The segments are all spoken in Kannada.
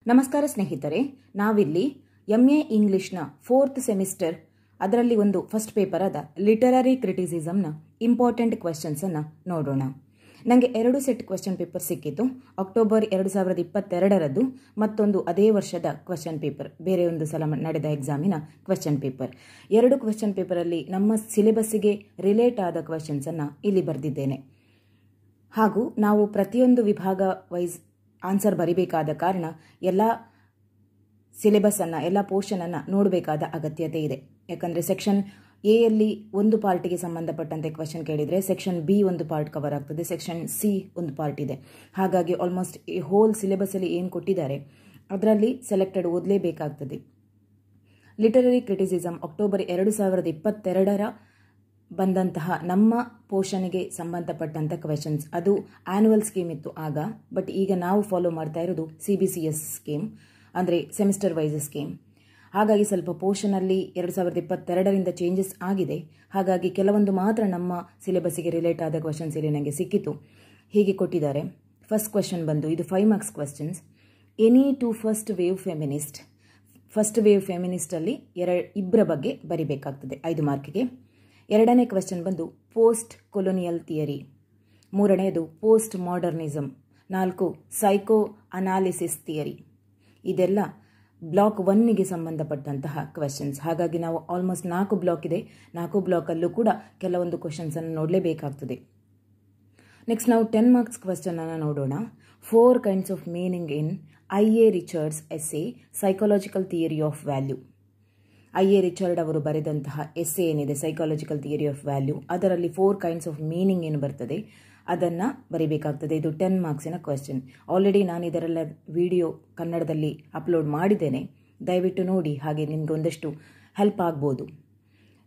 ನಮಸ್ಕಾರ ಸ್ನೇಹಿತರೆ, ನಾವಿಲ್ಲಿ MA ಇಂಗ್ಲಿಷ್ನ 4th ಸೆಮಿಸ್ಟರ್ ಅದರಲ್ಲಿ ಒಂದು ಫಸ್ಟ್ ಪೇಪರ್ ಆದ ಲಿಟರರಿ ಕ್ರಿಟಿಸಿಸಮ್ನ ಇಂಪಾರ್ಟೆಂಟ್ ಕ್ವೆಶ್ಚನ್ಸ್ ಅನ್ನು ನೋಡೋಣ. ನನಗೆ 2 ಸೆಟ್ ಕ್ವೆಶ್ಚನ್ ಪೇಪರ್ ಸಿಕ್ಕಿತು. ಅಕ್ಟೋಬರ್ 2022ರದ್ದು ಮತ್ತೊಂದು ಅದೇ ವರ್ಷದ ಕ್ವೆಶ್ಚನ್ ಪೇಪರ್, ಬೇರೆ ಒಂದು ಸಲ ನಡೆದ ಎಕ್ಸಾಮಿನ ಕ್ವೆಶ್ಚನ್ ಪೇಪರ್. 2 ಕ್ವೆಶ್ಚನ್ ಪೇಪರಲ್ಲಿ ನಮ್ಮ ಸಿಲೆಬಸ್ಸಿಗೆ ರಿಲೇಟ್ ಆದ ಕ್ವೆಶ್ಚನ್ಸ್ ಅನ್ನು ಇಲ್ಲಿ ಬರೆದಿದ್ದೇನೆ. ಹಾಗೂ ನಾವು ಪ್ರತಿಯೊಂದು ವಿಭಾಗ ವೈಸ್ ಆನ್ಸರ್ ಬರಿಬೇಕಾದ ಕಾರಣ ಎಲ್ಲ ಸಿಲೆಬಸ್ಸನ್ನು ಎಲ್ಲ ಪೋರ್ಷನನ್ನು ನೋಡಬೇಕಾದ ಅಗತ್ಯತೆ ಇದೆ. ಯಾಕಂದರೆ ಸೆಕ್ಷನ್ ಎಯಲ್ಲಿ ಒಂದು ಪಾರ್ಟಿಗೆ ಸಂಬಂಧಪಟ್ಟಂತೆ ಕ್ವೆಶ್ಚನ್ ಕೇಳಿದರೆ ಸೆಕ್ಷನ್ ಬಿ ಒಂದು ಪಾರ್ಟ್ ಕವರ್ ಆಗ್ತದೆ, ಸೆಕ್ಷನ್ ಸಿ ಒಂದು ಪಾರ್ಟ್ ಇದೆ. ಹಾಗಾಗಿ ಆಲ್ಮೋಸ್ಟ್ ಈ ಹೋಲ್ ಸಿಲೆಬಸ್ಸಲ್ಲಿ ಏನು ಕೊಟ್ಟಿದ್ದಾರೆ ಅದರಲ್ಲಿ ಸೆಲೆಕ್ಟೆಡ್ ಓದಲೇಬೇಕಾಗ್ತದೆ. ಲಿಟರರಿ ಕ್ರಿಟಿಸಿಸಮ್ ಅಕ್ಟೋಬರ್ 2022ರ ಬಂದಂತಹ ನಮ್ಮ ಪೋರ್ಷನ್ಗೆ ಸಂಬಂಧಪಟ್ಟಂಥ ಕ್ವೆಶನ್ಸ್. ಅದು ಆ್ಯನ್ಯುವಲ್ ಸ್ಕೀಮ್ ಇತ್ತು ಆಗ, ಬಟ್ ಈಗ ನಾವು ಫಾಲೋ ಮಾಡ್ತಾ ಇರೋದು CBCS ಸ್ಕೀಮ್, ಅಂದರೆ ಸೆಮಿಸ್ಟರ್ ವೈಸ್ ಸ್ಕೀಮ್. ಹಾಗಾಗಿ ಸ್ವಲ್ಪ ಪೋರ್ಷನಲ್ಲಿ 2022ರಿಂದ ಚೇಂಜಸ್ ಆಗಿದೆ. ಹಾಗಾಗಿ ಕೆಲವೊಂದು ಮಾತ್ರ ನಮ್ಮ ಸಿಲೆಬಸ್ಸಿಗೆ ರಿಲೇಟ್ ಆದ ಕ್ವೆಶನ್ಸ್ ಇಲ್ಲಿ ನನಗೆ ಸಿಕ್ಕಿತು. ಹೀಗೆ ಕೊಟ್ಟಿದ್ದಾರೆ. ಫಸ್ಟ್ ಕ್ವೆಶನ್ ಬಂದು ಇದು 5 marks questions. Any two first wave feminist. First wave ಫೆಮಿನಿಸ್ಟಲ್ಲಿ ಇಬ್ಬರ ಬಗ್ಗೆ ಬರಿಬೇಕಾಗ್ತದೆ 5 ಮಾರ್ಕಿಗೆ. ಎರಡನೇ ಕ್ವೆಶ್ಚನ್ ಬಂದು ಪೋಸ್ಟ್ ಕೊಲೋನಿಯಲ್ ಥಿಯರಿ. ಮೂರನೆಯದು post modernism. 4 psycho analysis theory. ಇದೆಲ್ಲ ಬ್ಲಾಕ್ 1ಗೆ ಸಂಬಂಧಪಟ್ಟಂತಹ ಕ್ವೆಶನ್ಸ್. ಹಾಗಾಗಿ ನಾವು ಆಲ್ಮೋಸ್ಟ್ 4 ಬ್ಲಾಕ್ ಇದೆ. 4 ಬ್ಲಾಕಲ್ಲೂ ಕೂಡ ಕೆಲವೊಂದು ಕ್ವೆಶನ್ಸನ್ನು ನೋಡಲೇಬೇಕಾಗ್ತದೆ. ನೆಕ್ಸ್ಟ್ ನಾವು 10 ಮಾರ್ಕ್ಸ್ ಕ್ವೆಶ್ಚನ್ ಅನ್ನು ನೋಡೋಣ. 4 kinds of meaning in IA Richards essay psychological theory of value. IA Richard ಅವರು ಬರೆದಂತಹ ಎಸ್ಸೆ ಏನಿದೆ ಸೈಕಾಲಜಿಕಲ್ ಥಿಯರಿ ಆಫ್ ವ್ಯಾಲ್ಯೂ, ಅದರಲ್ಲಿ 4 ಕೈಂಡ್ಸ್ ಆಫ್ ಮೀನಿಂಗ್ ಏನು ಬರ್ತದೆ ಅದನ್ನು ಬರಿಬೇಕಾಗ್ತದೆ. ಇದು 10 ಮಾರ್ಕ್ಸಿನ ಕ್ವೆಶ್ಚನ್. ಆಲ್ರೆಡಿ ನಾನು ಇದರೆಲ್ಲ ವಿಡಿಯೋ ಕನ್ನಡದಲ್ಲಿ ಅಪ್ಲೋಡ್ ಮಾಡಿದ್ದೇನೆ, ದಯವಿಟ್ಟು ನೋಡಿ, ಹಾಗೆ ನಿಮಗೆ ಒಂದಷ್ಟು ಹೆಲ್ಪ್ ಆಗ್ಬೋದು.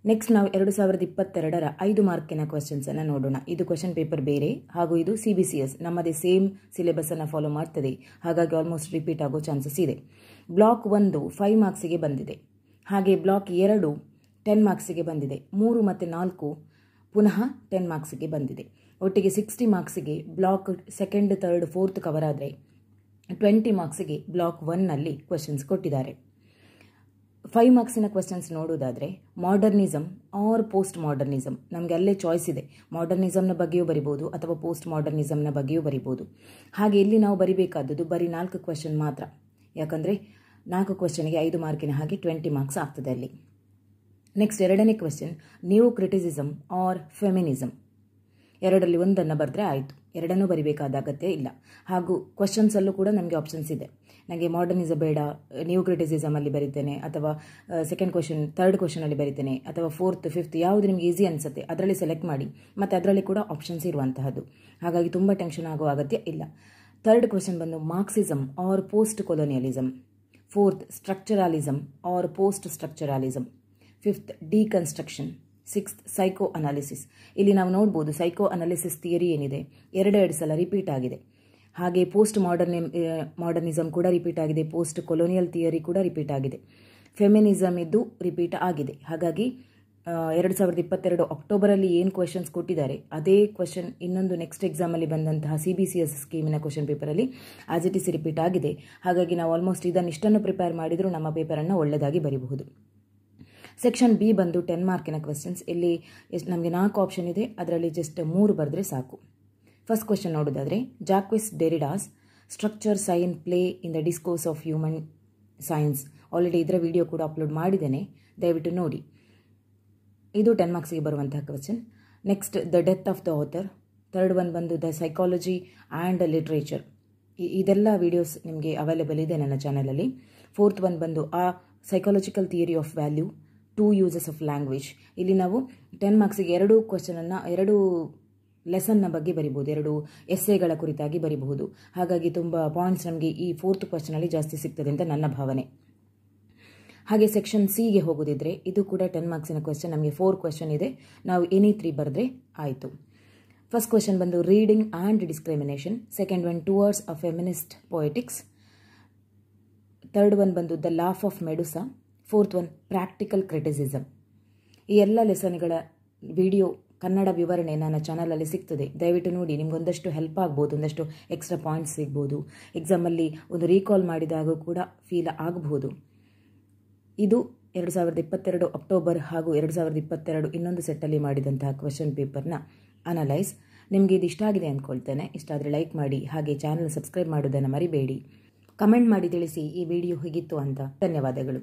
ನೆಕ್ಸ್ಟ್ ನಾವು 2022ರ 5 ಮಾರ್ಕಿನ ಕ್ವೆಶನ್ಸನ್ನು ನೋಡೋಣ. ಇದು ಕ್ವೆಶನ್ ಪೇಪರ್ ಬೇರೆ, ಹಾಗೂ ಇದು CBCS ನಮ್ಮದೇ ಸೇಮ್ ಸಿಲೆಬಸ್ಸನ್ನು ಫಾಲೋ ಮಾಡ್ತದೆ. ಹಾಗಾಗಿ ಆಲ್ಮೋಸ್ಟ್ ರಿಪೀಟ್ ಆಗೋ ಚಾನ್ಸಸ್ ಇದೆ. ಬ್ಲಾಕ್ 1 5 ಮಾರ್ಕ್ಸಿಗೆ ಬಂದಿದೆ. ಹಾಗೆ ಬ್ಲಾಕ್ 2 10 ಮಾರ್ಕ್ಸಿಗೆ ಬಂದಿದೆ. 3 ಮತ್ತು 4 ಪುನಃ 10 ಮಾರ್ಕ್ಸಿಗೆ ಬಂದಿದೆ. ಒಟ್ಟಿಗೆ 60 ಮಾರ್ಕ್ಸಿಗೆ block 2nd 3rd 4th cover ಆದರೆ 20 ಮಾರ್ಕ್ಸಿಗೆ ಬ್ಲಾಕ್ 1ನಲ್ಲಿ ಕ್ವೆಶನ್ಸ್ ಕೊಟ್ಟಿದ್ದಾರೆ. 5 ಮಾರ್ಕ್ಸಿನ ಕ್ವೆಶನ್ಸ್ ನೋಡೋದಾದರೆ ಮಾಡರ್ನಿಸಮ್ ಆರ್ ಪೋಸ್ಟ್ ಮಾಡರ್ನಿಸಮ್. ನಮಗೆ ಅಲ್ಲೇ ಚಾಯ್ಸ್ ಇದೆ. ಮಾಡರ್ನಿಸಮ್ನ ಬಗ್ಗೆಯೂ ಬರಿಬೋದು ಅಥವಾ ಪೋಸ್ಟ್ ಮಾಡರ್ನಿಸಮ್ನ ಬಗ್ಗೆಯೂ ಬರಿಬೋದು. ಹಾಗೆ ಇಲ್ಲಿ ನಾವು ಬರಿಬೇಕಾದದ್ದು ಬರೀ 4 ಕ್ವೆಶನ್ ಮಾತ್ರ. ಯಾಕಂದರೆ 4 ಕ್ವೆಶನ್ಗೆ 5 ಮಾರ್ಕಿನ ಹಾಗೆ 20 ಮಾರ್ಕ್ಸ್ ಆಗ್ತದೆ ಅಲ್ಲಿ. ನೆಕ್ಸ್ಟ್ ಎರಡನೇ question new criticism or feminism. ಎರಡರಲ್ಲಿ ಒಂದನ್ನು ಬರೆದ್ರೆ ಆಯಿತು, ಎರಡನ್ನೂ ಬರಿಬೇಕಾದ ಅಗತ್ಯ ಇಲ್ಲ. ಹಾಗೂ ಕ್ವೆಶನ್ಸಲ್ಲೂ ಕೂಡ ನಮಗೆ ಆಪ್ಷನ್ಸ್ ಇದೆ. ನನಗೆ ಮಾಡರ್ನಿಸಮ್ ಬೇಡ, ನ್ಯೂ ಕ್ರಿಟಿಸಿಸಮಲ್ಲಿ ಬರಿತೇನೆ, ಅಥವಾ ಸೆಕೆಂಡ್ ಕ್ವೆಶನ್ 3rd ಕ್ವೆಶನಲ್ಲಿ ಬರಿತೇನೆ, ಅಥವಾ 4th 5th ಯಾವುದು ನಿಮಗೆ ಈಸಿ ಅನಿಸುತ್ತೆ ಅದರಲ್ಲಿ ಸೆಲೆಕ್ಟ್ ಮಾಡಿ. ಮತ್ತು ಅದರಲ್ಲಿ ಕೂಡ ಆಪ್ಷನ್ಸ್ ಇರುವಂತಹದ್ದು. ಹಾಗಾಗಿ ತುಂಬ ಟೆನ್ಷನ್ ಆಗೋ ಅಗತ್ಯ ಇಲ್ಲ. 3rd ಕ್ವೆಶನ್ ಬಂದು Marxism or post colonialism. 4th structuralism or post structuralism. 5th deconstruction. 6th psycho analysis. ಇಲ್ಲಿ ನಾವು ನೋಡ್ಬೋದು ಸೈಕೋ ಅನಾಲಿಸಿಸ್ ಥಿಯರಿ ಏನಿದೆ 2 ಸಲ ರಿಪೀಟ್ ಆಗಿದೆ. ಹಾಗೆ ಪೋಸ್ಟ್ ಮಾಡರ್ನಿಸಮ್ ಕೂಡ ರಿಪೀಟ್ ಆಗಿದೆ, ಪೋಸ್ಟ್ ಕೊಲೋನಿಯಲ್ ಥಿಯರಿ ಕೂಡ ರಿಪೀಟ್ ಆಗಿದೆ, ಫೆಮಿನಿಸಮ್ ಇದ್ದು ರಿಪೀಟ್ ಆಗಿದೆ. ಹಾಗಾಗಿ 2022 ಅಕ್ಟೋಬರಲ್ಲಿ ಏನು ಕ್ವೆಶನ್ಸ್ ಕೊಟ್ಟಿದ್ದಾರೆ ಅದೇ ಕ್ವೆಶನ್ ಇನ್ನೊಂದು ನೆಕ್ಸ್ಟ್ ಎಕ್ಸಾಮಲ್ಲಿ ಬಂದಂತಹ CBCS ಸ್ಕೀಮಿನ ಕ್ವೆಶನ್ ಪೇಪರಲ್ಲಿ ಆಸ್ ಇಟ್ ಇಸ್ ರಿಪೀಟ್ ಆಗಿದೆ. ಹಾಗಾಗಿ ನಾವು ಆಲ್ಮೋಸ್ಟ್ ಇಷ್ಟನ್ನು ಪ್ರಿಪೇರ್ ಮಾಡಿದರೂ ನಮ್ಮ ಪೇಪರನ್ನು ಒಳ್ಳೆಯದಾಗಿ ಬರೀಬಹುದು. ಸೆಕ್ಷನ್ ಬಿ ಬಂದು 10 ಮಾರ್ಕಿನ ಕ್ವೆಶನ್ಸ್. ಇಲ್ಲಿ ನಮಗೆ 4 ಆಪ್ಷನ್ ಇದೆ, ಅದರಲ್ಲಿ ಜಸ್ಟ್ 3 ಬರೆದ್ರೆ ಸಾಕು. ಫಸ್ಟ್ ಕ್ವೆಶನ್ ನೋಡೋದಾದರೆ Jacques Derrida's structure sign play in the discourse of human science. Already ಇದರ ವಿಡಿಯೋ ಕೂಡ ಅಪ್ಲೋಡ್ ಮಾಡಿದ್ದೇನೆ, ದಯವಿಟ್ಟು ನೋಡಿ. ಇದು 10 ಮಾರ್ಕ್ಸಿಗೆ ಬರುವಂತಹ question. Next the death of the author. 3rd one ಬಂದು ದ ಸೈಕಾಲಜಿ ಆ್ಯಂಡ್ ಲಿಟ್ರೇಚರ್. ಇದೆಲ್ಲ ವಿಡಿಯೋಸ್ ನಿಮಗೆ ಅವೈಲೇಬಲ್ ಇದೆ ನನ್ನ ಚಾನಲಲ್ಲಿ. 4th ಒನ್ ಬಂದು a psychological theory of value, 2 uses of language. ಇಲ್ಲಿ ನಾವು 10 ಮಾರ್ಕ್ಸಿಗೆ 2 ಕ್ವೆಶನನ್ನು 2 ಲೆಸನ್ನ ಬಗ್ಗೆ ಬರಿಬಹುದು, 2 ಎಸ್ಸೆಗಳ ಕುರಿತಾಗಿ ಬರಿಬಹುದು. ಹಾಗಾಗಿ ತುಂಬ ಪಾಯಿಂಟ್ಸ್ ನಮಗೆ ಈ 4th ಕ್ವೆಶನಲ್ಲಿ ಜಾಸ್ತಿ ಸಿಗ್ತದೆ ಅಂತ ನನ್ನ ಭಾವನೆ. ಹಾಗೆ ಸೆಕ್ಷನ್ ಸಿಗೆ ಹೋಗೋದಿದ್ರೆ ಇದು ಕೂಡ 10 ಮಾರ್ಕ್ಸಿನ ಕ್ವೆಶನ್. ನಮಗೆ 4 ಕ್ವೆಶನ್ ಇದೆ, ನಾವು ಎನಿ 3 ಬರೆದ್ರೆ ಆಯಿತು. ಫಸ್ಟ್ ಕ್ವೆಶನ್ ಬಂದು reading and discrimination. Second one towards a feminist poetics. 3rd one ಬಂದು the laugh of Medusa. 4th one practical criticism. ಈ ಎಲ್ಲ ಲೆಸನ್ಗಳ ವಿಡಿಯೋ ಕನ್ನಡ ವಿವರಣೆ ನನ್ನ ಚಾನಲಲ್ಲಿ ಸಿಗ್ತದೆ. ದಯವಿಟ್ಟು ನೋಡಿ, ನಿಮ್ಗೊಂದಷ್ಟು ಹೆಲ್ಪ್ ಆಗ್ಬೋದು, ಒಂದಷ್ಟು ಎಕ್ಸ್ಟ್ರಾ ಪಾಯಿಂಟ್ಸ್ ಸಿಗ್ಬೋದು. ಎಕ್ಸಾಮಲ್ಲಿ ಒಂದು ರೀಕಾಲ್ ಮಾಡಿದಾಗ ಕೂಡ ಫೀಲ್ ಆಗಬಹುದು. ಇದು 2022 ಅಕ್ಟೋಬರ್ ಹಾಗೂ 2022 ಇನ್ನೊಂದು ಸೆಟ್ಟಲ್ಲಿ ಮಾಡಿದಂತಹ ಕ್ವೆಶ್ಚನ್ ಪೇಪರ್ನ ಅನಲೈಸ್. ನಿಮಗೆ ಇದು ಇಷ್ಟ ಆಗಿದೆ ಅಂದ್ಕೊಳ್ತೇನೆ. ಇಷ್ಟ ಆದರೆ ಲೈಕ್ ಮಾಡಿ, ಹಾಗೆ ಚಾನಲ್ ಸಬ್ಸ್ಕ್ರೈಬ್ ಮಾಡೋದನ್ನು ಮರಿಬೇಡಿ. ಕಮೆಂಟ್ ಮಾಡಿ ತಿಳಿಸಿ ಈ ವಿಡಿಯೋ ಹೇಗಿತ್ತು ಅಂತ. ಧನ್ಯವಾದಗಳು.